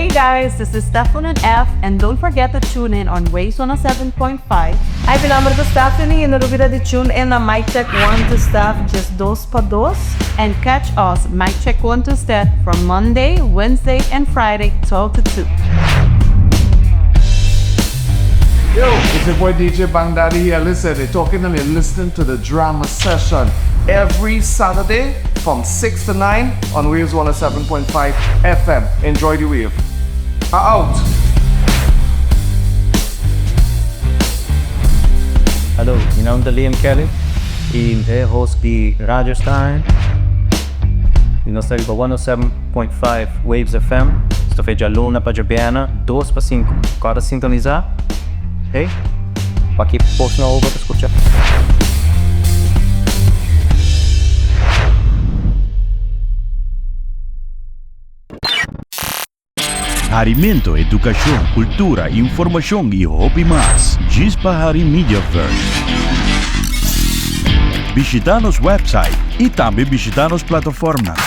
Hey guys, this is Stefan and F, and don't forget to tune in on Waves 107.5. Ay, pinamar to Stephanie, and olvida de tune in na Mic Check 1 to Steph, just dos pa dos, and catch us Mic Check 1 to Steph from Monday, Wednesday, and Friday, 12 to 2. Yo, it's your boy DJ Bang Daddy here. Listen, you're talking and you're listening to the Drama Session every Saturday from 6 to 9 on Waves 107.5 FM. Enjoy the wave. Out. Hallo, mijn naam is Liam Kelly. Ik ben host bij Rajasthan. Ik ben bij 107.5 Waves FM. Estou feito de Luna para Jabiana, 2 para 5. Cada sintonizar. Hey, para que posso não ouvir para escutar. Alimento, educação, cultura, informação e hobby mais. Gisbahari Mediaverse. Visita nosso website e também visita nossas plataformas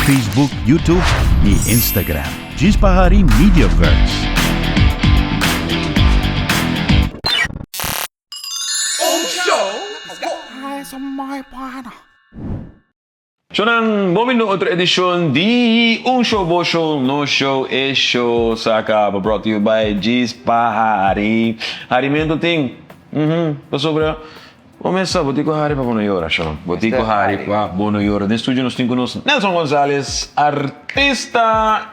Facebook, YouTube e Instagram. Gisbahari Mediaverse. Sonan, bom-vindo a outra edição de Show, Bo Show, No Show, E Show, saca, brought to you by Gisbahari. Alimento tem, sobre, começa, botico Hari para bono yora, Sonan, botico Hari para bono yora. No estúdio nós temos conosco Nelson Gonzalez, artista,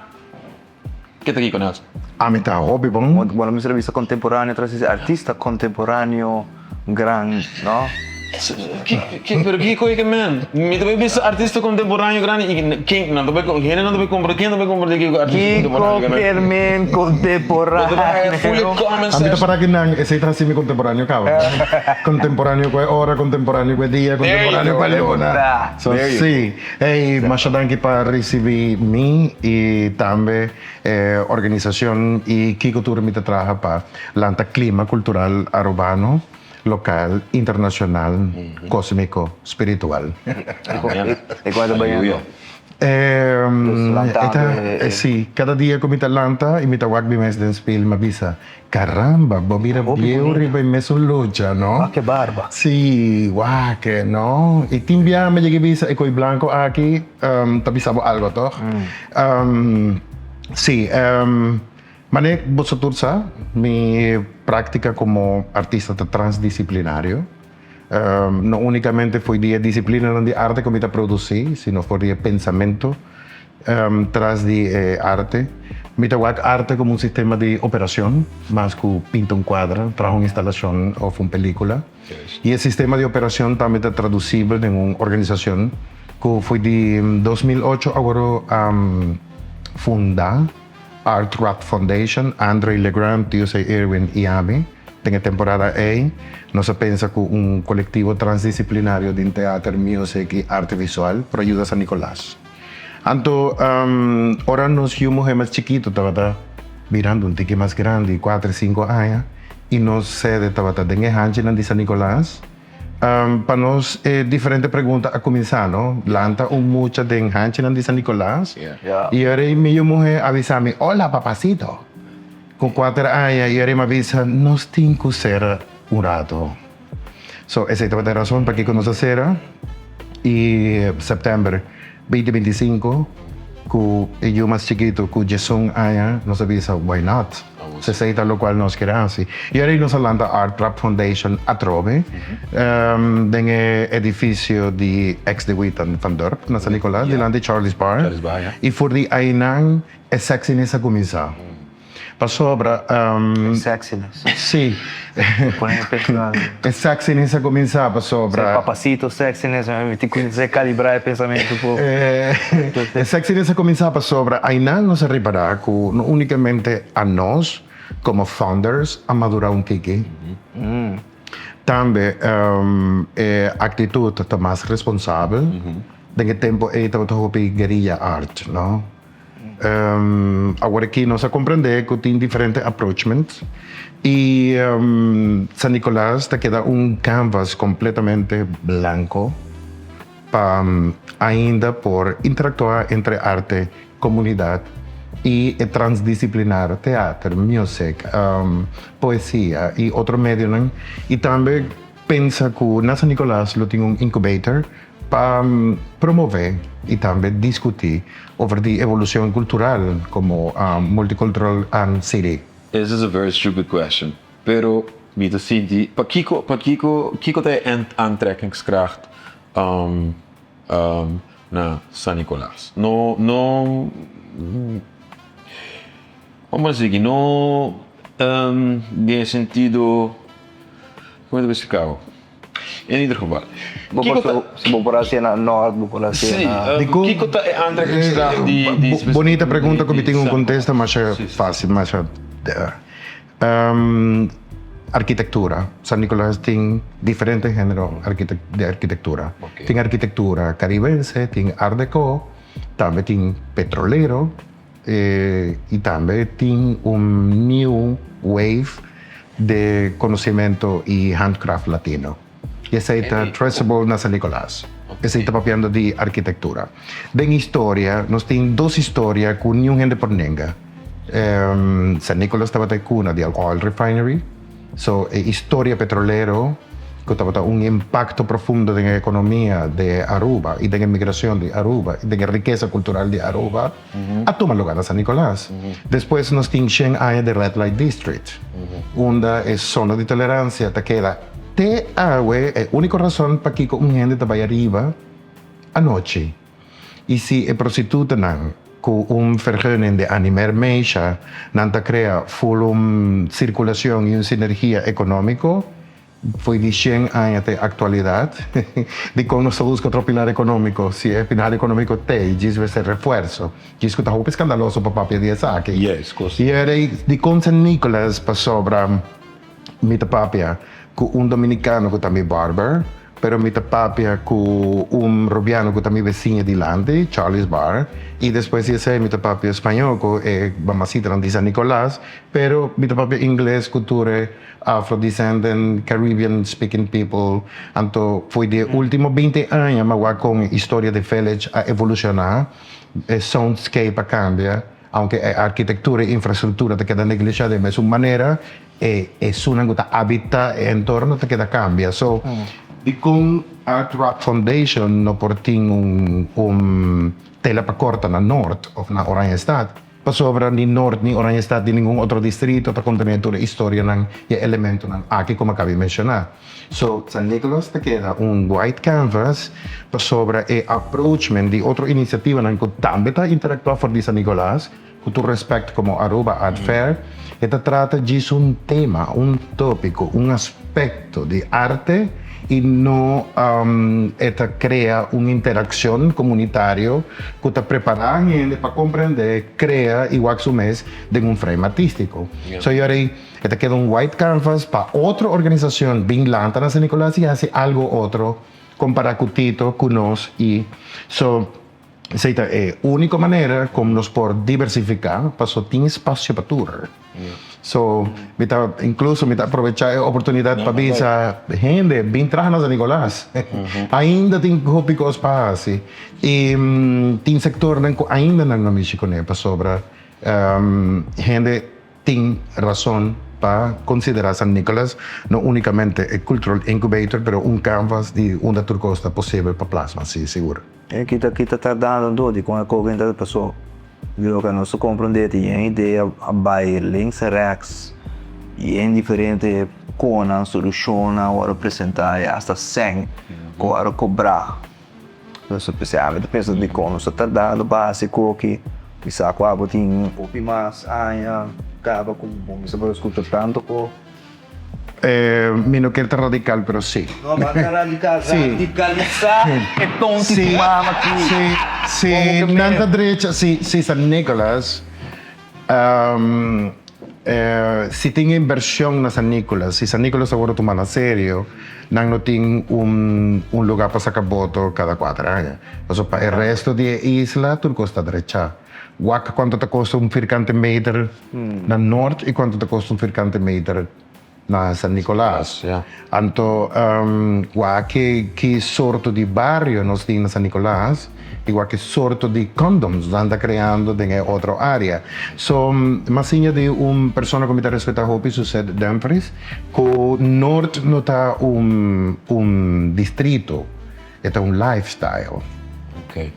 que está aqui com Nelson? Amita hobby bom. Muito bom, uma entrevista contemporânea, artista contemporâneo, grande, não? Pero que coisa que man? Me também pensa artista contemporâneo grande e quem não também quem não também compra que artista contemporâneo contemporâneo. Full common Amita sense. para que nang esse transimi contemporâneo ka. Contemporâneo ko hora, contemporâneo ko dia, contemporâneo ko luna. So sì, e masyadong para receber me e também organização e Kiko Tour mi trabaja pa lanta clima cultural urbano. Local, internacional, cósmico, espiritual. E quando banhando? Sì, cada dia que me lanta e me tawag bimes den spil mabisa. Caramba, bobira biuri by mesologia, no? Ah, que barba. Sì, que no? E timbia me llegue bisa e coi blanco aquí, tabisabo algo to. Sì, Mané Bosotursa, mi práctica como artista transdisciplinario. No únicamente fue de disciplina de arte que me producí, sino fue de pensamiento tras de arte. Me arte como un sistema de operación, más que pinta un cuadro, trajo una instalación o una película. Yes. Y el sistema de operación también está traducible en una organización que fue de 2008 ahora fundada. Art Rock Foundation, Andre Legrand, Tuesday Irwin y Ami. En temporada A, nos pensa que un colectivo transdisciplinario de teatro, music y arte visual para ayudar a San Nicolás. Anto, ahora nos fuimos más chiquitos, estaba mirando un tique más grande, 4 o 5 años, y nos sede estaba en el de San Nicolás. Para nos diferentes preguntas a comenzar, ¿no? Lanta mucha de Hanchinan de San Nicolás. Y ahora mi mujer avisame, hola papacito. Con 4 años, y ahora me avisa, nos tiene que ser un rato. So, esa es la razón para que nos hacer. Y septiembre 2025, que yo más chiquito, que ya son años, nos avisa, why not? Se seita lo cual nos queda así. Y ahora nos landa Art Rap Foundation a Trove, en el edificio de ex de Witton Van Dorp, na San Nicolás, delante de Charlie's Bar. Y por de Ainang, es sexiness a começar. Para sobra... Sexiness. Sim. É sexiness a começar, para sobra... Papacito, sexiness, tem que calibrar o pensamento um pouco. É sexiness a começar, para sobra. Ainda não se reparar que não unicamente a nós, como founders, a madurar kiki. Também a atitude está mais responsável. Nesse tempo, estava todo guerrilla art, não? Agora aqui nós a compreender que tem diferentes approachments e San Nicolás te queda canvas completamente blanco para ainda por interactuar entre arte, comunidade y transdisciplinar, teatro, music, poesía y otro medio, ¿no? Y también pensa que Nasa Nicolás lo tiene un incubator para promover y también discutir sobre la evolución cultural como multicultural city. This is a very stupid question. Pero, Mita Sinti, Kiko te aantrekkingskracht na San Nicolás. Vamos dizer, no de sentido. Como é que explicar? In ieder geval. Se vou por assim na norte, vou por assim Sim, na... Kiko te aantrekkingskracht die Bonita pregunta que me tengo un contexto más fácil, más arquitectura. San Nicolás tiene diferentes géneros de arquitectura. Okay. Tiene arquitectura caribense, tiene art deco, también tiene petrolero y también tiene un new wave de conocimiento y handcraft latino. Y ese es traceable na San Nicolás. Ese está papiando de arquitectura. De historia, nos tiene dos historias con ni un gente por nenga. San Nicolás estaba de cuna de oil refinery. So, historia petrolero que estaba un impacto profundo en la economía de Aruba y en la inmigración de Aruba y en la riqueza cultural de Aruba a tomar lugar a San Nicolás. Después nos tiene Shanghai de Red Light District, donde es zona de tolerancia, te queda te agua, es única razón para que un gente te vaya arriba anoche. Y si es prostituta con un vergunning de animar meisha, nanta crea full circulación y una sinergia económico, foi de 100 anos até a actualidade, de como se busca outro pilar econômico. Se é pilar econômico tem, diz vai ser reforço. Diz que está um escandaloso para papel de saque. Yes, course. E era de com San Nicolás para sobra mita papia com dominicano que também barber, pero mita papia com rubiano que também vizinho de Lande, Charles Bar, e depois esse mita papia espanhol que é mamacita de San Nicolás, pero mita papia inglês cultura Afro-descendant, Caribbean-speaking people. Então, foi de últimos 20 anos, mas com a história de village a evolucionar, o soundscape a cambia, aunque a arquitectura e infraestrutura te queda negligida de mesma maneira, e uma hábitat e entorno te queda cambia. So, e com Art Rock Foundation, no portinho tela para corta na norte, ou na Oranjestad, sobra ni norte ni Oranjestad ni ningún otro distrito para contener toda la historia y elementos aquí como acabé de mencionar. So, San Nicolás te queda un white canvas para sobre el approachment de otra iniciativa que también está interactuando con San Nicolás, con tu respecto como Aruba Art Fair, que te trata de un tema, un tópico, un aspecto de arte y no esta crea una interacción comunitaria que te prepara a gente para comprender, crea igual su mes de un frame artístico. Yeah. So, esta queda un white canvas para otra organización bien lanta en San Nicolás y hace algo otro comparacutito con nos y so esa es la única manera como nos por diversificar para so tiene espacio para tour. So, incluso me aprovechar la oportunidad para ver gente bien traje a San Nicolás. Ainda tem picos para assim. E tem sector ainda não me chiconé para sobra. Gente tem razão para considerar San Nicolás não unicamente a cultural incubator, pero canvas de onde tudo está possível para plasma, sim, seguro. Kita tardando de com a corrente da pessoa. Eu que não se compreende a ideia a bair links rex e em diferente cona soluciona ou apresentar hasta 100 ou cobrar. Então especialmente pensa de como se tardando básico que bisa com a botin um pouco mais acaba com bom se vai escutar tanto com mi no quiero radical, pero sí. No, va a radical, radicalizar es tonto sí, aquí. Sí, nanta derecha, sí, San Nicolás. Si tiene inversión en San Nicolás, si San Nicolás ahora toma en serio, no tiene un lugar para sacar votos cada 4 años. Entonces, para el resto de la isla, tú costa derecha. ¿Cuánto te cuesta un fircante meter en el norte y cuánto te cuesta un fircante meter na San Nicolas. Yeah. Anto, wa que sorto di barrio nos di na San Nicolas, igual que sorto di condoms anda creando en otra área. So, masinha de persona que me está respetar hopi sucede Dumfries, que Norte no está un distrito, está un lifestyle. Okay.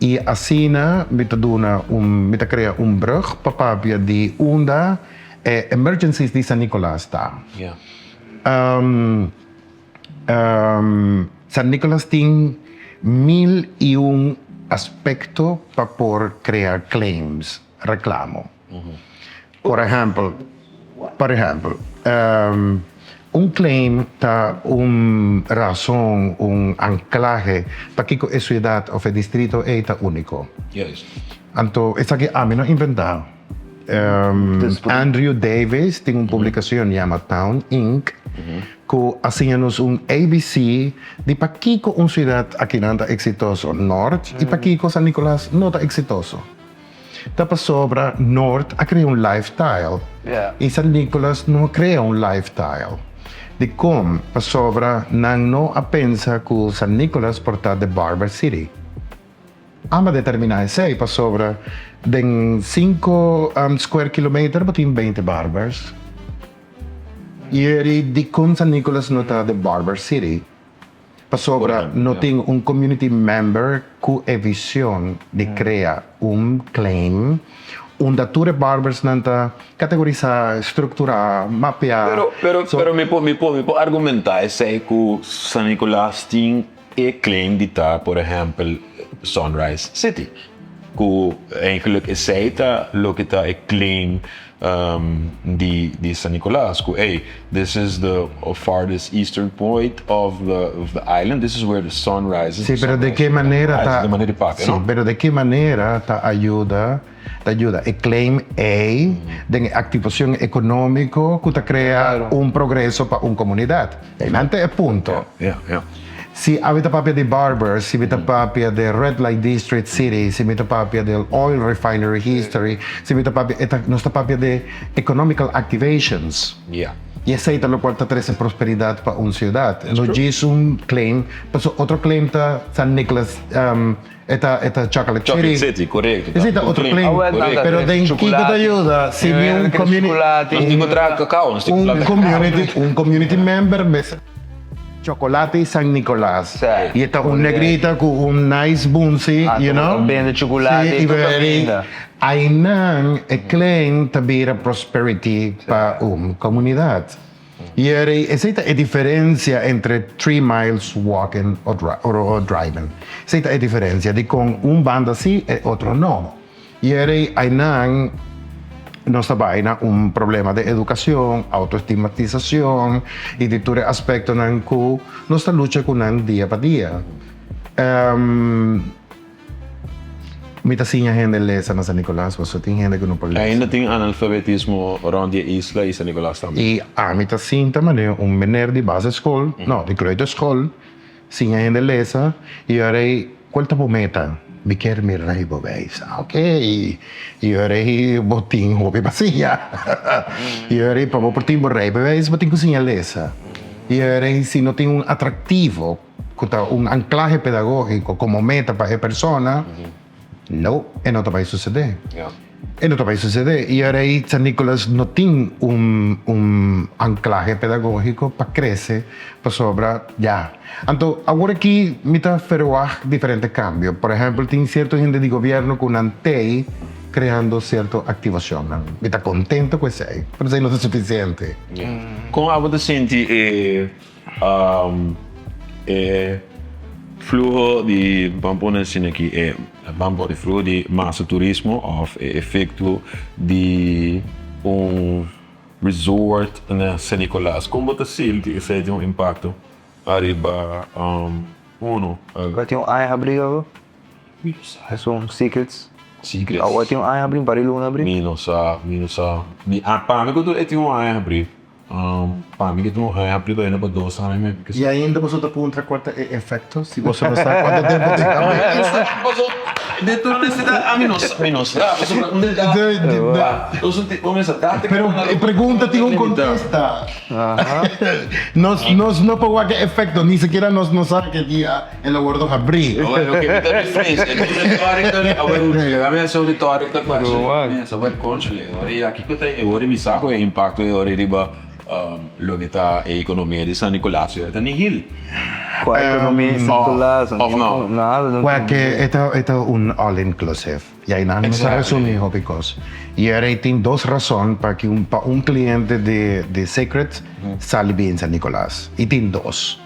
E assim, me está crea brug papapia de onda emergencies de San Nicolas está. Yeah. San Nicolas tem 1001 aspectos para por crear claims, reclamo. Por ejemplo, claim está razón, anclaje para que a ciudad o el distrito está único. Yes. Entonces, esta que a mí no inventado. Andrew Davis tiene una publicación llamada Town Inc. Que hacíamos un ABC de para qué una ciudad aquí no está exitoso Norte y para qué San Nicolás no está exitoso. Tapa sobra Norte ha creado un lifestyle y San Nicolás no crea un lifestyle. De cómo para sobra no pensa que San Nicolás porta de Barber City. Ama determinar ese para sobra de 5 square kilometer botin 20 barbers. Y de con San Nicolás no está de Barber City. Para sobra no tiene un community member que visión de crear un claim. Dature barbers nanta categorizar, estructurar, mapear. Pero me puedo argumentar sei que San Nicolás tem claim de estar, por exemplo, Sunrise City. Que eigenlijk is zij lo que está claim de San Nicolás. Que hey, this is the farthest eastern point of the island. This is where the sun rises. Sí, pero de qué manera está? De manera de sí, pero de qué manera te ayuda. El claim A de activación económica que te crea un progreso para una comunidad. Antes es punto. Yeah. Si habita papia de Barber, si habita papia de Red Light District City, si habita papia del Oil Refinery History, si habita papia, no está papia de Economical Activations. Yeah. Y esa es lo cual te trae prosperidad para una ciudad. No es un claim, pero otro claim está San Nicolás, esta Chocolate City, correcto. Ese es otro claim. Correcto. Pero de qué te ayuda si un community member chocolate San Nicolás. Y está un negrita con un nice bunsy, you know? Vende chocolate y comida. Hay nan claim tabira prosperity para una comunidad. Y esa es la diferencia entre 3 miles walking o driving. Esa es la diferencia de con un banda sí y otro no. Y hay nan nuestra vaina un problema de educación, autoestigmatización y de todo aspecto en que nuestra lucha con el día para día. Mita sinha gente lesa na San Nicolás, so tem gente que não pode ler. Ainda tem analfabetismo rond die isla e San Nicolás também. E a mita sinta maneira meneer de base school, no, de grote school, sinha gente lesa e arei qual tipo meta. Me quer me raibo beis. Ok. E arei botin hopi pasinha. E arei para botin bo raibo beis, botin cozinha lesa. E arei se não tem atrativo, anclaje pedagógico como meta para a persona. No, no te va a suceder. Yeah. No te va a suceder. Y ahora ahí San Nicolás no tiene un anclaje pedagógico para crecer, para sobra ya. Entonces, ahora aquí me está feroz diferentes cambios. Por ejemplo, tiene cierta gente de gobierno con antei creando cierta activación. Me está contento con eso, pero eso no es suficiente. Yeah. Como a você sente flujo de vamos dizer aqui vamos de flujo de massa turismo of efeito de resort na San Nicolás. Como você sente que isso tem impacto arriba Vai ter abrir agora? São secrets. Agora tem abrir para ele abrir. Minus para mim quando tem abrir. Para mim que tu abrir ainda para 2 anos E ainda você está com outra quarta efeito, se você não sabe quanto tempo tem. Dentro da cidade, a menos. Pero pregunta tiene un contesta. No por qué efecto, ni siquiera no sabe que día en la guardo abrir. Bueno, que me da diferença. Dame sobre retórica quase. Essa vai controle. Ora aqui que tem, ora mi sa ko impacto ora riba lo que está a economia de San Nicolás, está nihil. Com a economia circular, of no. nada. Não Well, que esto es un all-inclusive. Y ahí nada más resumir, because. Y ahora hay dos razones para que un cliente de Secret sale bien en San Nicolás. Y tiene dos.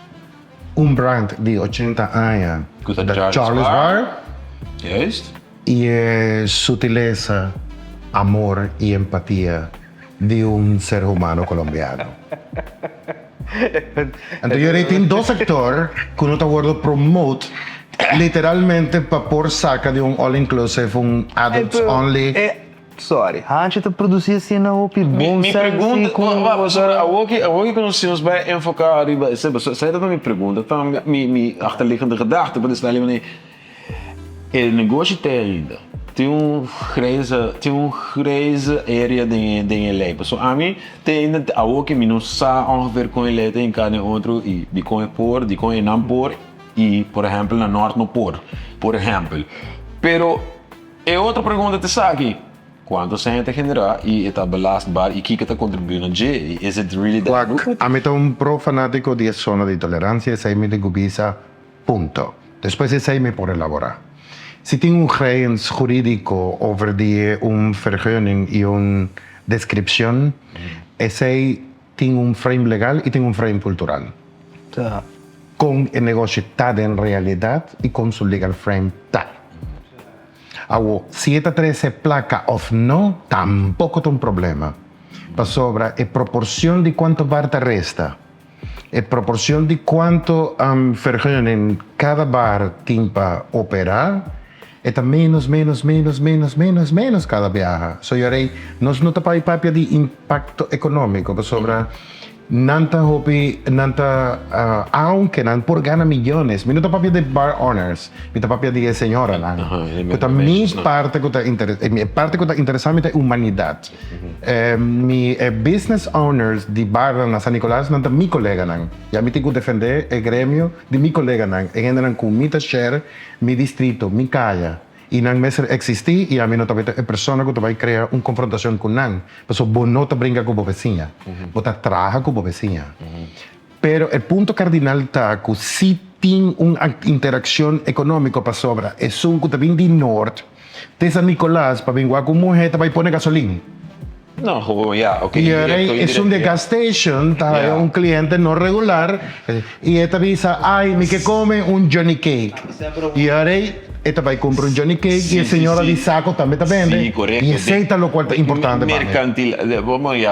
Un brand de 80 años, Que está de Charles Charles Bar. Bar, Juist. y sutileza, amor y empatía de un ser humano colombiano. Entonces, ahora tiene dos sectores que uno está guardando promote literalmente para por saca de un all-inclusive, un adults only. Sorry, antes de produzir assim na OP, bom Me pergunta, a Woki conhecemos bij enfocar riba, zij dat me pergunta, então me achterliggende gedachte, maar dat is alleen maar el negócio tem ainda. Tem grijze area de LA. So a mim tem ainda a Woki me não sabe ongeveer com ele tem cada outro e de com por, de com não por e por exemplo na norte no por exemplo. Pero é outra pergunta te sabe quanto se gente genera e está belastbar e que está contribuindo G? Is it really that good? A mí está un pro fanático de zona de tolerancia, ese me de gubisa, punto. Después ese me por elaborar. Si tiene un grens jurídico over de un vergunning y una descripción, ese tiene un frame legal y tiene un frame cultural. Tá. Con el negocio está en realidad y con su legal frame está. Ahora, si esta 13 placa of no, tampoco es un problema. Para sobra, es proporción de cuánto bar te resta. Es proporción de cuánto vergunning cada bar tiene para operar. Está menos cada viaje. So, yo haré, no te para papia de impacto económico, para sobra, nanta hopi, aunque nan por gana millones, mi no te papia de bar owners, mi te papia de señora, mi parte que está interesante es humanidad. Mi business owners de bar na San Nicolás, nanta mi colega nan, ya mi tengo defender el gremio de mi colega nan, en con mi share, mi distrito, mi calle. Y nan messer existir y a mí no te es persona que te va a crear una confrontación con nan. Por eso vos no te brinca con vos vecina, vos te trabajas con vos vecina. Pero el punto cardinal está que si tiene una interacción económica para sobra, es un que te viene de norte, de San Nicolás, para venir con mujer, te va a poner gasolina. No, gewoon ja, oké. Y ahora es un de gas station, está un cliente no regular, y esta avisa, ay, mi que come un Johnny Cake. Y ahora esta va a comprar un Johnny Cake y el señor de saco también te vende. Sí, correcto. Y ese es lo cual es importante para mí.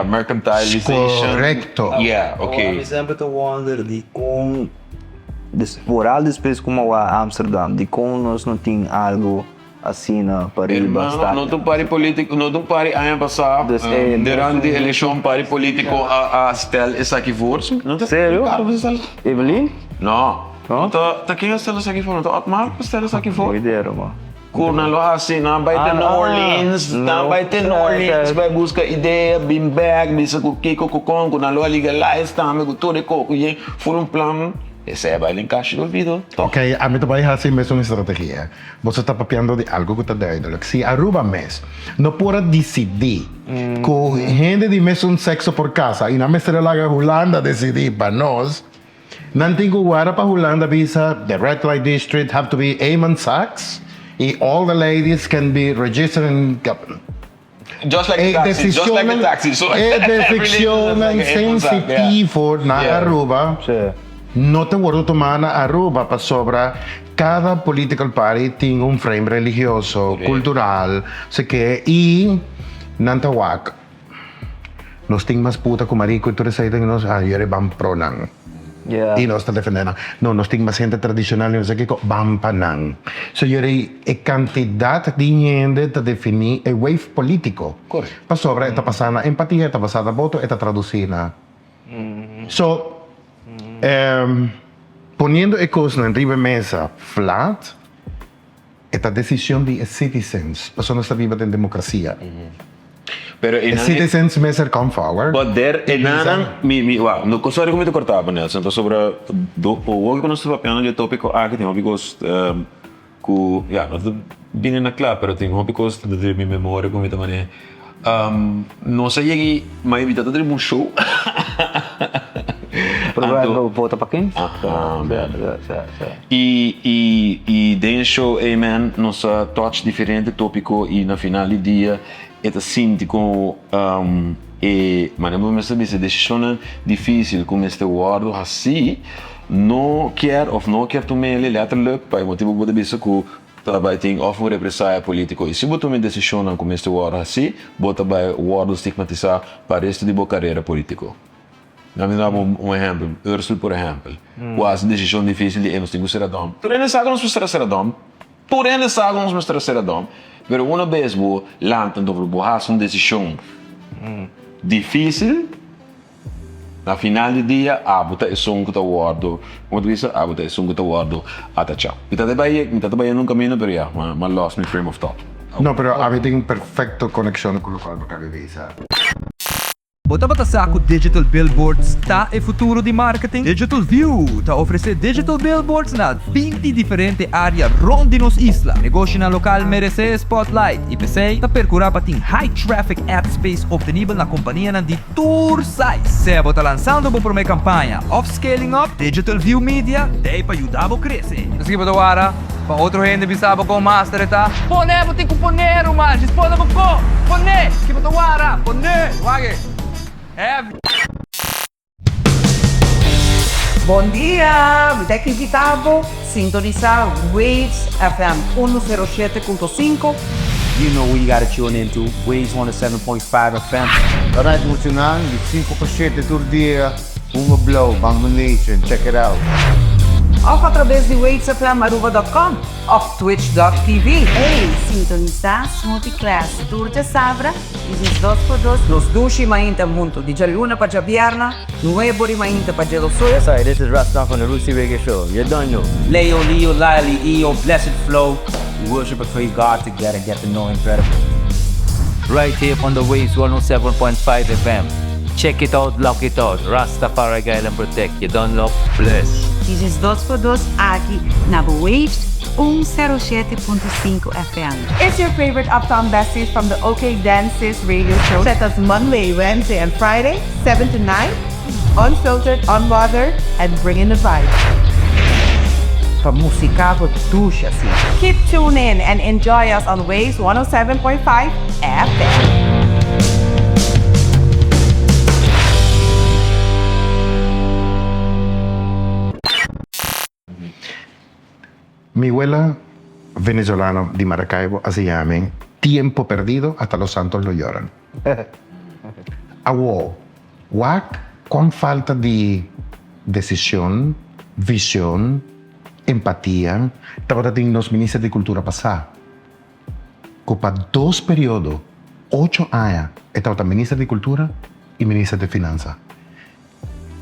Mercantilization. Correcto. Yeah, oké. Eu sempre te wonder de como, vooral depois como a Amsterdam, de como nós não tem algo assim na Paribas. Não tem pari político, não tem pari ano passado. Dus, Durante a eleição pari político a stel is aqui voor. Sério? Evelyn? Não. Tá quem stel is aqui voor? Tá Otmar stel is aqui voor? Boa ideia, mano. Kuna lo assim, não vai ter New Orleans, não vai ter New Orleans, vai buscar ideia, bim bag, bisa com kiko com, kuna lo legalize, também com tudo coco, e for plano. Ese é baile encaixe do ouvido. Ok, a mí te voy a dejar así, es una estrategia. Vos estás papeando de algo que te da ídolo. Si Aruba mes no puede decidir con gente de mes un sexo por casa y no me será la Holanda decidir para nos, no tengo guara para Holanda visa, the red light district have to be Amon Sachs y all the ladies can be registered in Just like the taxi, just like the taxi. So decisionen sensitivo na Aruba. No te guardo tomar a Aruba para sobra. Cada political party tiene un frame religioso, cultural, sé que y Nantawak. Nos tienen más puta como marico y tú eres ahí de nos ayer van pronan. Y no está defendiendo. No, nos tienen más gente tradicional y no sé qué van panan. So yo cantidad de gente te definir el wave político. Correcto. Para sobra esta pasada empatía, esta pasada voto, esta traducida. So poniendo el cosa en arriba mesa flat, esta decisión de citizens, personas que viven en democracia. Pero Citizens me come forward. But there, wow, no sorry como te cortava, Nelson. Então sobre o que nós estamos falando de tópico aqui tem tópicos nós bem na claro, pero tem tópicos de minha memória como também. Não sei aqui, mas evita ter um show. Programa volta para quem? E dentro show, man, nossa touch diferente tópico e na final do dia é sinto com mas não me sabe se decisão difícil como este guardo assim não quer tomar ele letterlijk para motivo que você que também tem of represália político e se você toma decisão como este guardo assim você vai guardo estigmatizar para resto de sua carreira político. Vamos dar um exemplo, Ursula por exemplo, quase decisão difícil de nós temos que ser adom. Por ainda sabe nós mostrar ser adom, mas uma vez você lança então você uma decisão difícil, na final do dia, você é som que está guardo, como tu disse, você é som que está guardo, até tchau. Me está bem num caminho, mas lost my frame of thought. No, pero tem uma perfeita conexão com o qual você vive. Bota saco Digital Billboards tá é futuro de marketing. Digital View tá oferecer digital billboards na 20 diferentes áreas ronde nos isla. Negócio na local merece spotlight. E PC tá percurar para high traffic ad space obtenível na companhia de tour size. Se bota lançando por uma campanha of scaling up Digital View Media, daí para ajudar a crescer. Assim bota agora para outro gente bisaba com master tá. Pone, botem com poneiro, mas responda com pone. Que bota agora, pone, wage. Bom dia! Me tem invitado sintonizar Waves FM 107.5. You know we gotta tune into Waves 107.5 FM. La radio nazionale di 5% tur dia, blow, Bang Nation, check it out. Of através de wavesfmaruba.com of twitch.tv. Ei, sintonizar Smoothie Class Tour de Sabra e os 2x2 los dushi mainta muito de luna para vierna, nuevo mainta para lo sul. Sorry, this is Rasta from the Rusi Reggae Show. You don't know. Leo, Lily, Eo, Blessed Flow. We worship and praise God together and get to know Him better. Right here on the Waves 107.5 FM. Check it out, lock it out. Rastafari Guide and Protect. You don't know, bless. Esses 2x2 aqui na Waves 107.5 FM. It's your favorite uptown besties from the OK Dances radio show. Set us Monday, Wednesday, and Friday, 7 to 9. Unfiltered, unbothered, and bringing the vibe. For música with douche, assim. Keep tuned in and enjoy us on Waves 107.5 FM. Mi abuela venezolana de Maracaibo se llama Tiempo Perdido hasta los santos lo lloran. Con falta de decisión, visión, empatía, estaba en los ministros de Cultura pasada. Copa 2 periodos, 8 años, estaba ministro de Cultura y ministro de Finanzas.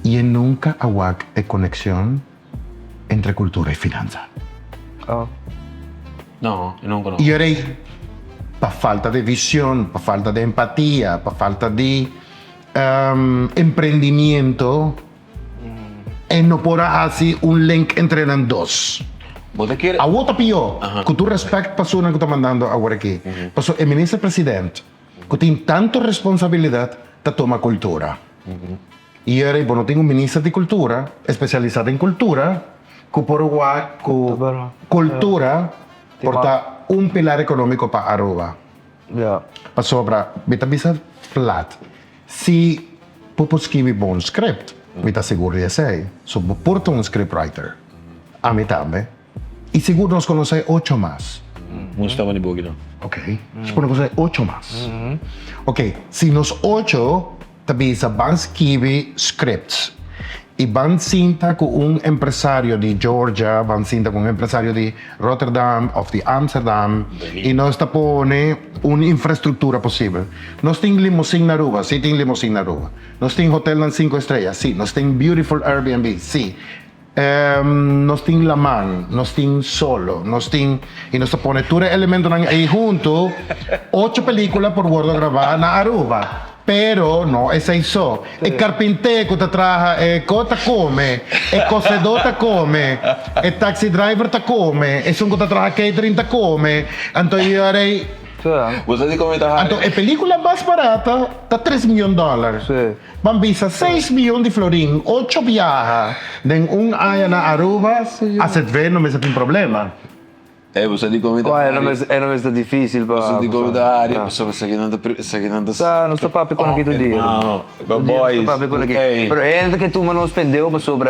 Y nunca hubo conexión entre cultura y finanzas. No, não conheço. E aí, para falta de visão, para falta de empatia, para falta de empreendimento, e não por assim link entre os dois. A outra pior, que tu respeita a pessoa que está mandando agora aqui. Porque o ministro-presidente, que tem tanta responsabilidade, está tomando cultura. E aí, não tem ministro de cultura, especializado em cultura, que por cultura porta pilar econômico para Aruba. Para sobra, bisa flat. Se pupo escrever bom script, bita seguro de sei. So, porta scriptwriter. A mim também. E seguro nós conhecemos 8 mais. Não estava nem bugando. Ok. Seguro nós conhecemos 8 mais. Ok. Se nós 8, também vão escrever scripts. E van cinta com empresário de Georgia, van cinta com empresário de Rotterdam ou de Amsterdam, e nós tapone uma infraestrutura possível. Nós temos limousine na Aruba, sim, tem limousine na Aruba. Nós temos hotel nas 5 estrelas, sim. Nós temos beautiful Airbnb, sim. Nós tem lamang, nós tem solo, nós tem... E nós pone tudo elemento aí junto, 8 películas por guarda gravar na Aruba. Pero no es eso. El carpintero te traja, cota come, el cocedor te come, el taxi driver te come, es un que te traja catering te come. Entonces yo haré. Você tem que comentar, Harry. Entonces, la película más barata está $3 millones. Sí. Van visa 6 millones de florín, 8 viajas, de un año na Aruba, hace ver no me hace un problema. Você tem que comentar, Ué, Harry. não é difícil para... Você tem que comentar, Harry. Você que não está... Não estou papi con aqui do dia. Não, Não boys. estou papi con aqui. Hey. Pero ainda que tu não spendeu sobre,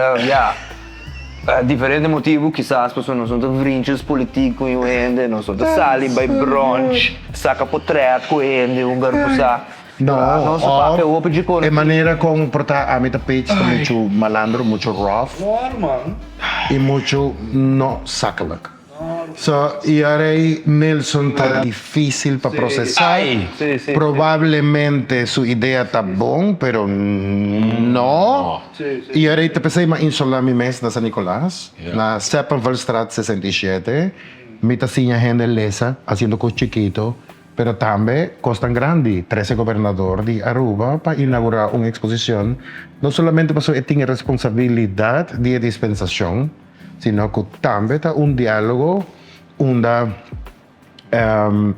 diferente motivo, quizás pessoas não são de brinches políticos e ainda, não são de sali, vai brunch, saca portrait com ainda, garbusa. Não estou papi, eu vou pedir com... De maneira como portar a meta page está muito malandro, muito rough. E muito no sakalak. So, e aí Nelson está difícil para processar. Sí. Provavelmente sua ideia está bom, pero não. E aí te pensei mais insolar mi mês na San Nicolás, na Seppenvelstraat 67. Me está sin gente lesa, haciendo cosas chiquito, pero também costan grande. 13 gobernador de Aruba para inaugurar uma exposição, não somente para ele ter responsabilidade de dispensação, sino que também está diálogo onde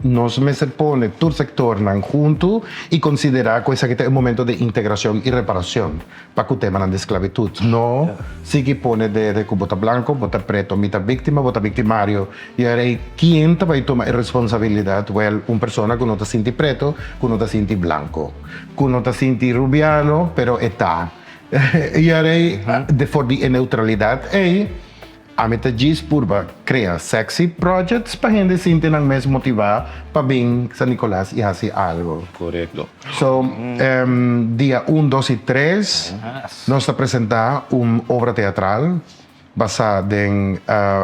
nós me pone todo o sector junto e considerar que esse é um momento de integração e reparação para que o tema da esclavitud. Não sigue pone de que bota branco, bota preto, mita vítima, bota victimário. E aí, quem vai tomar a responsabilidade? Well, uma pessoa que não está sentindo preto, que não está sentindo branco, que não está sentindo rubiano, pero está. E aí, de forma de neutralidade, a meta diz purba cria sexy projects para gente se sentir mais motivada para vir San Nicolás e fazer algo. Correto. So, dia 1, 2 e 3, nós apresentar uma obra teatral basada em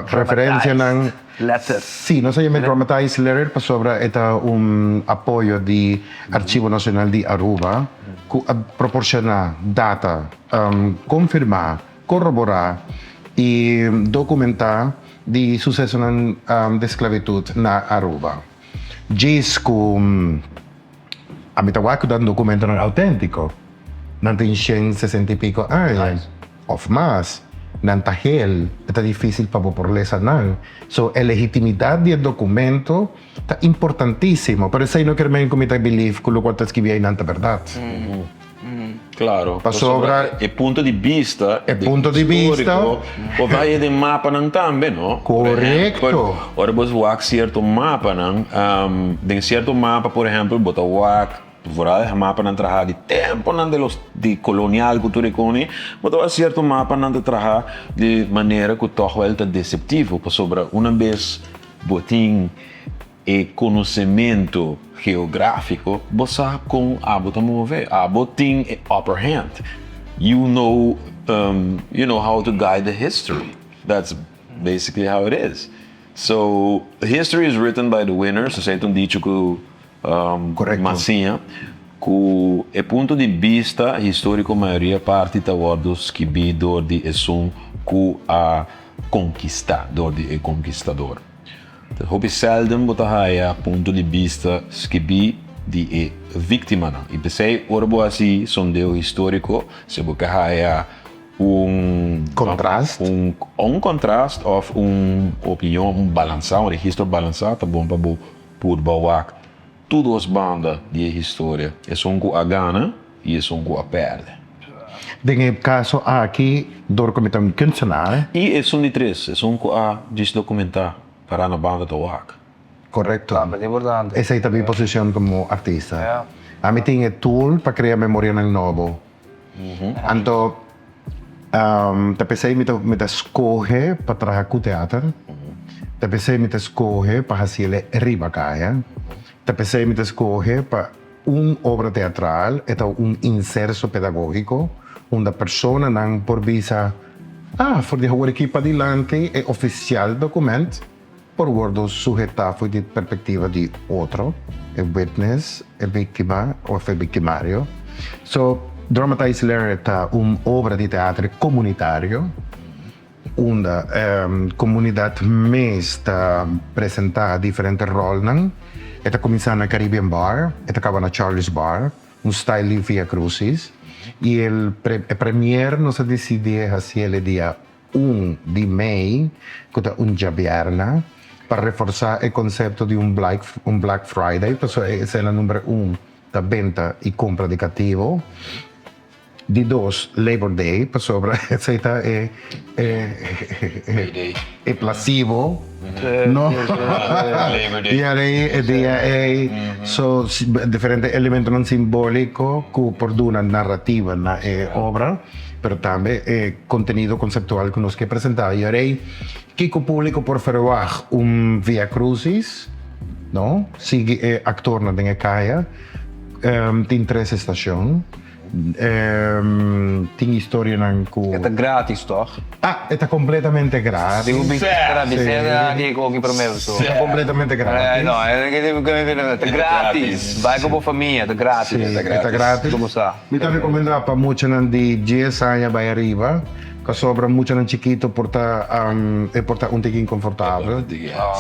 referência na... Letter. Sim, nós chamamos Dramatized Letter para sobre apoio do Arquivo Nacional de Aruba, que proporciona data, confirmar, corroborar e documentar de sucesso da esclavitud na Aruba. Diz que a mitawaku dá documento autêntico. Não tem 160 e pico anos, ou mais. Não está hel, está difícil para a população não. So, a legitimidade do documento está importantíssimo. Por isso, eu não quero me cometer belief que o que está escrito aí não é verdade. Claro. Pa sopra e punto di vista. E punto di vista. O vai de mapa não também, não? Correcto. Ora você vai certo mapa não, de certo mapa, por exemplo, bota wak, fora mapa não traha de tempo não de colonial cultura icone, bota certo mapa não de traha de maneira que toch wel deceptivo, pa sobra uma vez botin e conhecimento geográfico, você com a bota mover, a botin upper hand. You know how to guide the history. That's basically how it is. So history is written by the winners. So sei dicho que Massinha, que é ponto de vista histórico maioria parte da dos que bidor de esum que a conquistador de conquistador. Hobby seldom botar a ponto de vista que de vítima não. E pensei orbo assim sondeo histórico se botar contraste, um contraste ou opinião balançado, registro balançado, tá bom para por bawak tudo as bandas de história é só a gana e é só a perde. Nesse caso aqui do comitê kunstenaar. E é só de três, é só a desdocumentar para na banda do WAC. Correto. É importante. Essa é também a posição como artista. A mim tem tool para criar memória ng novo. Então, pensei me escolhe para trabalhar com teatro. Pensei me escolhe para fazer riba caia. Pensei me escolhe para uma obra teatral, então inserso pedagógico, onde a pessoa não por visa, for de hoor aqui para adiante é oficial documento, por guardo sujeitado de perspectiva de outro, é witness, é vítima ou é victimário. So, Dramatized Letter é uma obra de teatro comunitário, Onda, comunidad mes ta presenta diferentes roles. Esta comienza na Caribbean Bar, esta acaba na Charlie's Bar, un style de Via Crucis. Y el premier no se decidió hacia el día 1 de mayo, que es un viernes, para reforzar el concepto de un Black Friday, pues es el número 1 de venta y compra de cativo. De 2, Labor Day, pues sobre ese es placebo, no? Y ahí el día son diferentes elementos non simbólicos que producono narrativa na obra, pero también contenido conceptual que nos que presentaba. Y ahí, Kiko público por ferroar un Via Crucis, no? Sigue actor na den caia, tem 3 estações. Tem história nan ku. Het is gratis toch? Está completamente gratis. Digo, gratis, aqui com o primeiro. Está completamente gratis. No, é gratis. Vai com a família, é gratis. Está gratis. Como está? Mi te recomendaba para muchos de 10 años para arriba, que sobra mucho en chiquito porta un tiquín confortable.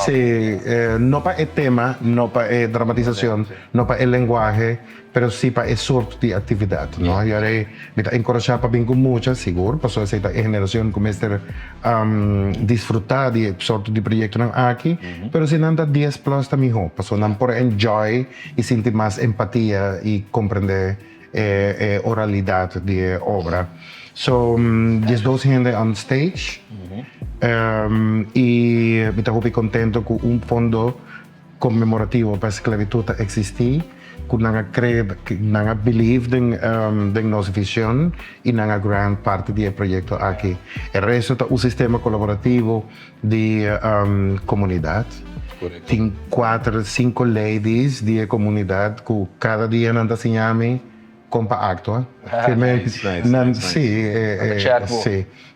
Sí, no para el tema, no para la dramatización, no para el lenguaje, pero sí para el sorto de actividad, ¿no? Y ahora me te encorajar para bien con muchas, seguro, para esta generación comienza a disfrutar de sorto de proyecto aquí, pero si no anda 10 plus también, para no por enjoy y sentir más empatía y comprender oralidad de obra. So, there's those gente on stage. Y me estoy contento con un fondo conmemorativo para la esclavitud existir, que no believe en nuestra visión y una gran parte del proyecto aquí. El resto es un sistema colaborativo de comunidad. Tengo 4, 5 ladies de comunidad que cada día andan enseñando compa actua. Sí.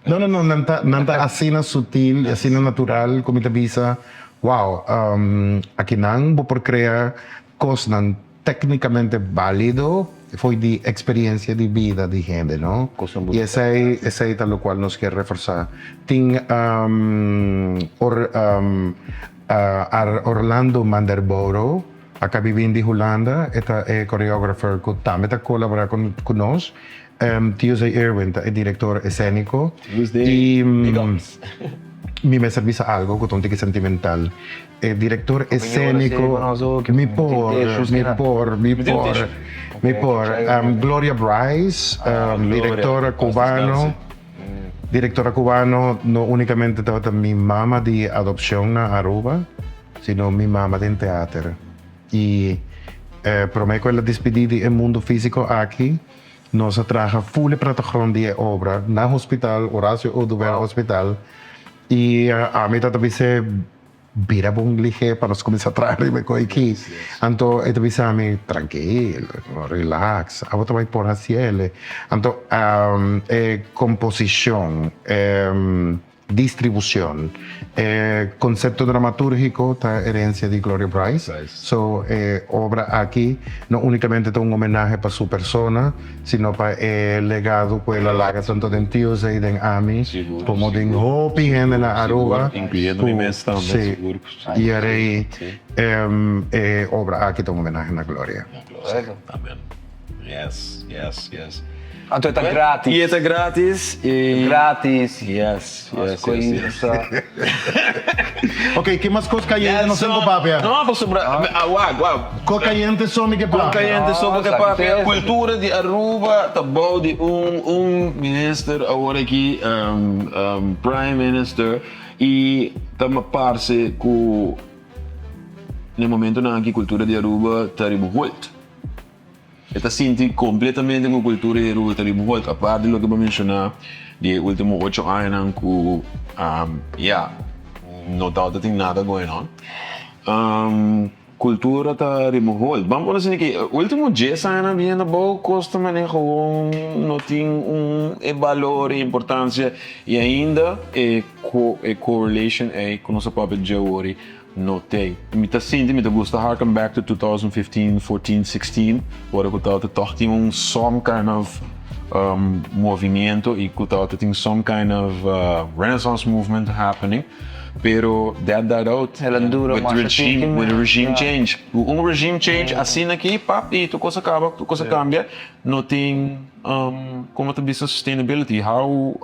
No, nanta así na sutil, así na natural, como te avisa, wow, aquí nan por crear cosas técnicamente válido, fue de experiencia de vida de gente, ¿no? Y ese es lo cual nos quiere reforzar. Ting Orlando Manderboro, acá viviendo en Holanda, este coreógrafo que también colabora con nosotros. Tuesday Irwin, el director escénico. Y me service algo que es sentimental. El director escénico, mi por. Gloria Bryce, directora cubano, no únicamente mi mamá de adopción en Aruba, sino mi mamá de teatro. Y prometo la despedida del mundo físico aquí. Nos trabaja full protocolo de obra en el hospital, Horacio Oduber Hospital. Y a mí también se vira un lige para nos comenzar a trabajar aquí. Entonces, esto dice a mí, tranquilo, relax, a vos te vais por hacia él. Entonces, composición, distribución, concepto dramatúrgico, esta herencia de Gloria Bryce. So, obra aquí no únicamente un homenaje para su persona, sino para el legado, pues la larga tanto de Tuesday, de Ami, como de Hopi, en la Aruba. Incluyendo mi mes también, seguro. Y ahí, obra aquí un homenaje a Gloria. También. Yes. Então está grátis. E está grátis. Gratis. Yes. Ok, ¿qué más cosas calientes no tengo papia? No, para sobrar. Cosas calientes son que papia. Caliente sobre que papia. A cultura de Aruba está bom de minister agora aqui, prime minister, e estamos parece com no momento na que cultura de Aruba está revolta. Esta sinti completamente com a cultura de Aruba está revolta. A parte do que eu mencionar de últimos 8 anos que não tem nada going on. Cultura está revolta. Vamos dizer que último 10 anos vindo bom custa manejar não tem valor e importância e ainda correlation com nossa própria geografia. Notei. Me gusta harken back to 2015, 14, 16, waar ik toch tinha some kind of movimento e que tá tem some kind of renaissance movement happening. Pero that out Ela dura with mais regime tempo, with né? regime change. Regime change assim aqui, pap, e tu coisa acaba, tu coisa cambia. Não tem como tu bisa sustainability. How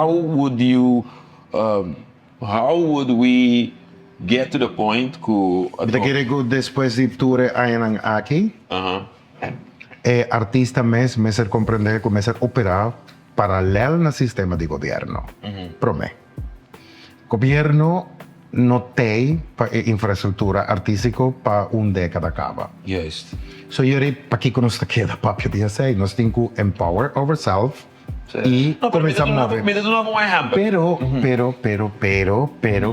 would you how would we get to the point que Te quiere que después de ture ayan aqui, artista mes ser compreender que ser operar paralelo no sistema de gobierno. Promé. Gobierno não tem infraestrutura artística para década acaba. Juist. So jullie pakje kunnen stakeda papje die zei, nós temos que empower ourselves e começar a mover. Me dá um exemplo.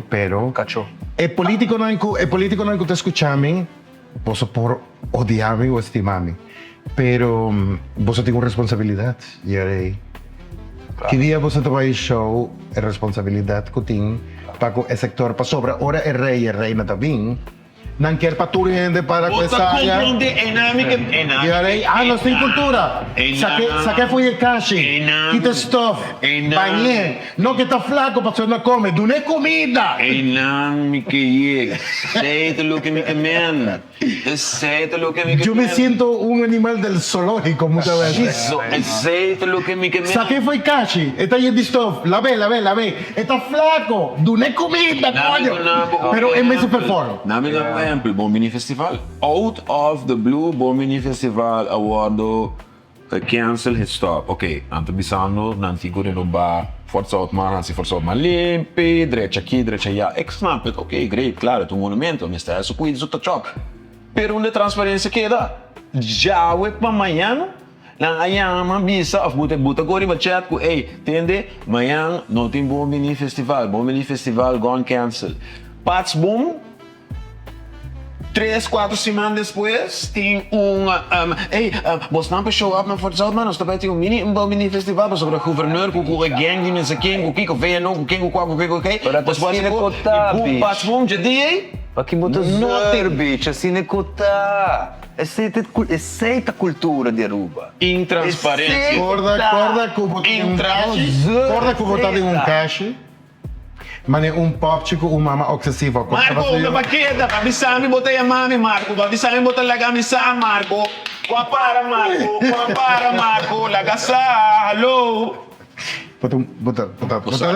Pero. Cachorro. É político não que te escuchame, você por odiar-me ou estimar-me. Pero você tem uma responsabilidade. E aí, que dia você vai show a responsabilidade que tem para o sector para sobra. Ora é reina também. Não quer para tudo para coisa. E aí, nós tem cultura. Saque foi o cache. Quita stuff. Banhe. Não que tá flaco para você não come. Não é comida. Eu me sinto um animal del zoológico muitas vezes. Saque foi cache. Está aí de stuff. La ve. Está flaco. Não é comida, coño. Pero é mesmo perform. Exemplo, Bombini Festival. Out of the blue, Bombini Festival award cancel his stop. Ok, anto bisano, nanti gore no ba forza out man, anzi forza out man limpi, drecha aqui, drecha allá. Ik snap het, ok, great, claro, tu monumento, mi sta su qui, sotto ciò. Pero onde transparência queda? Já é para amanhã, lang ayama bisa of buta gori ma chat ko, hey, tende, amanhã não tem Bombini Festival gone cancel. Pats boom. 3, 4 semanas depois, tem você não pode show up na Forza Out, mano, você vai ter um mini festival, para sobre o governador, com o gang, não sei quem, com o que veio, com quem, com quem, Mas pode ser cotar, bicho. Pats bom, já dei? Para que muita zoter, bicho, assim é cotar. Aceita a cultura de Aruba. Intransparência. Corda que eu botar em caixa. Mas é pop chico, mama obsessiva. Marco, na baqueta, avisame, botei a mami, Marco, avisame, botei a camisa, Marco. Para, Marco, la casa, hello. Botar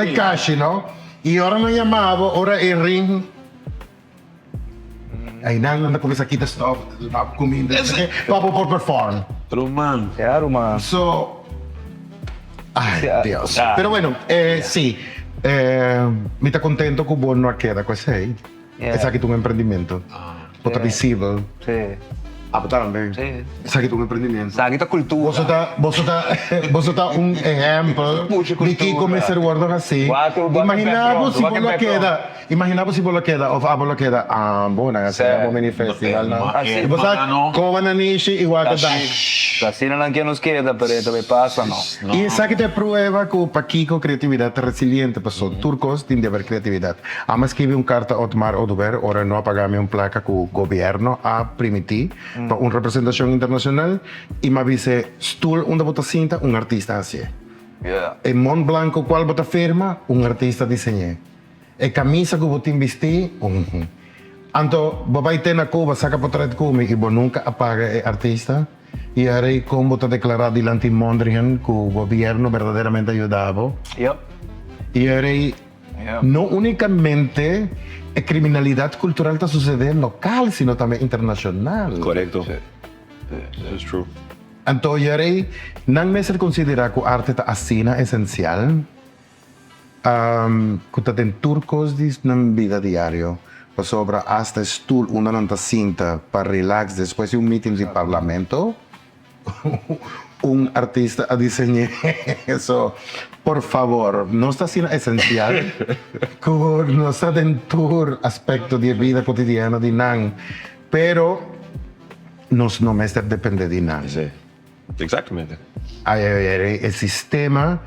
em caixa, não? E ora não chamava, ora é ring. Aí não começa aqui a stop, comida, papo por perform. Truman. Claro, mano. So, ai, Deus. Pero bueno, sí. Me está contento que o bom não queda com esse aí. Esse aqui é um empreendimento. Bota visível. Sim. Também. Sim. Esse aqui é um empreendimento. Sabe a cultura. Você tá exemplo de que começar a guardar assim. Imaginava se você queda, ou a bola queda, boa, assim, é um festival. E você cova na niche igual que dá. Assim não quer nos queda, mas também passa, não. E essa que te prova que para Kiko criatividade é resiliente, pessoal. Turcos têm de haver criatividade. Ama escrever carta ao Otmar Oduber, ora não apagar-me placa que o governo a permitir para uma representação internacional e me avise, stool onde bota cinta, artista assim. E Mont Blanco, qual bota firma, artista desenhou. E camisa que você vestir, Então, você vai na Cuba, saca portrait comigo e você nunca apaga o artista. E aí, como você declarar diante de Mondrian que o governo verdadeiramente ajudava. E aí, não unicamente a criminalidade cultural está sucedendo local, sino também internacional. Correcto. That's true. Então, aí, não me se considera que a arte está assim essencial. Que tem turcos na vida diária. Sobre hasta stool, uma não está cinta para relax depois de meeting de parlamento. Artista a desenhar isso. Por favor, não está sendo essencial que não está dentro do aspecto de vida cotidiana de nan, pero nós não mais depende de nan. Exatamente. O sistema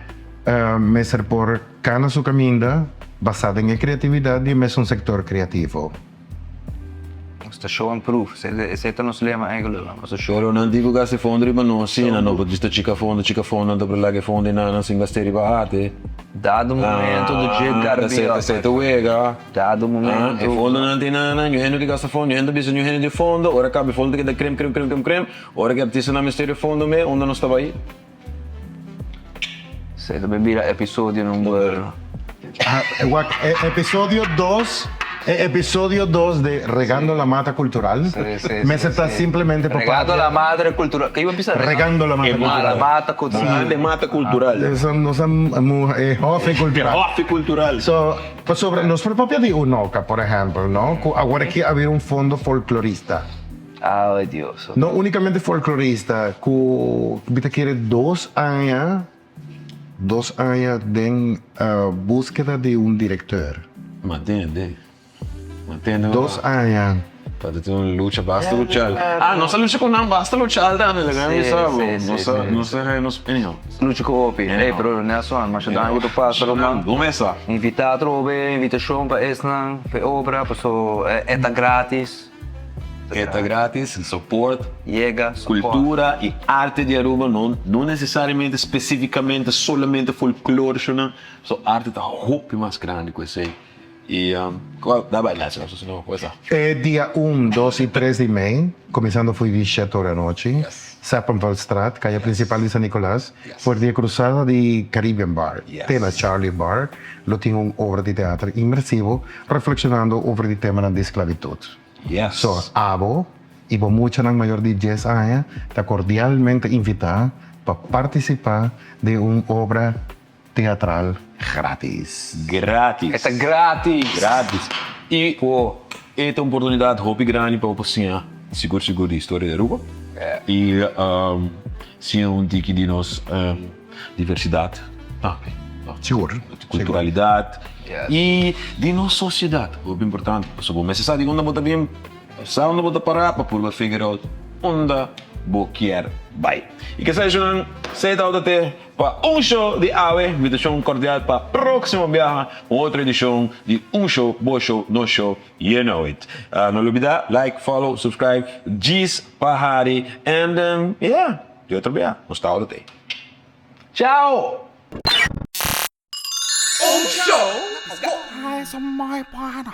me ser por cana sua caminho basado em criatividade e mesmo um sector criativo. Sta show and proof. Se non si lema eigenlijk. So shoro nan di buga se fondo riba no sina no but sta chica fondo da per la che fondo na singa steri bahate. Dado momento do jeito da se to wega. Dado momento. E fondo nan tina na nyo di gasta fondo, nyo bisogno nyo di fondo, ora cabe fondo che da creme, ora che artista na misterio fondo me, onde non stava aí. Se bebida episodio non vuoi. Episodio 2 de Regando la Mata Cultural. Me se está simplemente Regando la madre cultural. ¿Qué iba a empezar? Regando la Mata Cultural. La mata cultural. De mata cultural. Não são off cultural. Off cultural. So, sobre nossa própria de Unoca, por exemplo, não? Agora que haver um fundo folclorista. Ai, Deus. Não unicamente folclorista, que você quer 2 anos de búsqueda de um diretor. Mantende. 2 anos. Para ter uma luta, basta lutar. Nossa luta com não basta lutar, tá? Nossa opinião. Luce copi. Però non è solo, ma c'è da anche passare man. Começa. Invitato robe, invitation per esnan, per opera, per eta gratis. Eta grátis, support, Llega, cultura e arte de Aruba, não necessariamente, especificamente, solamente folclore, não. So arte tá muito mais grande que isso aí. E dá vai lá, se não coisa. Dia 1, 2 e 3 de maio, começando foi 7 horas da noite. Sappenwaldstraat, calle principal de San Nicolás, por dia cruzada de Caribbean Bar. Tem a Charlie Bar, lo tem uma obra de teatro imersivo, reflexionando sobre o tema da esclavitud. Yes. So, abo, e muita na maior de 10 anos, está cordialmente invitada para participar de uma obra teatral grátis. Grátis. Eta gratis. Grátis. E, esta oportunidade hopi grande para você seguro de história de Aruba. E, sim, tiki de nós diversidade. Seguro. Culturalidade. Yes. E de nossa sociedade. Muito importante. Mas você sabe onde você bem, sabe onde você parar para por figure out onde você quer vai. E que seja um set out até para show de AWE, invitação cordial para próximo viagem, outra edição de show, bo show, no show, you know it. Não olvida, like, follow, subscribe, Gis Pahari, and yeah, de outro viagem, nos está até. Tchau! Show has got eyes on my partner.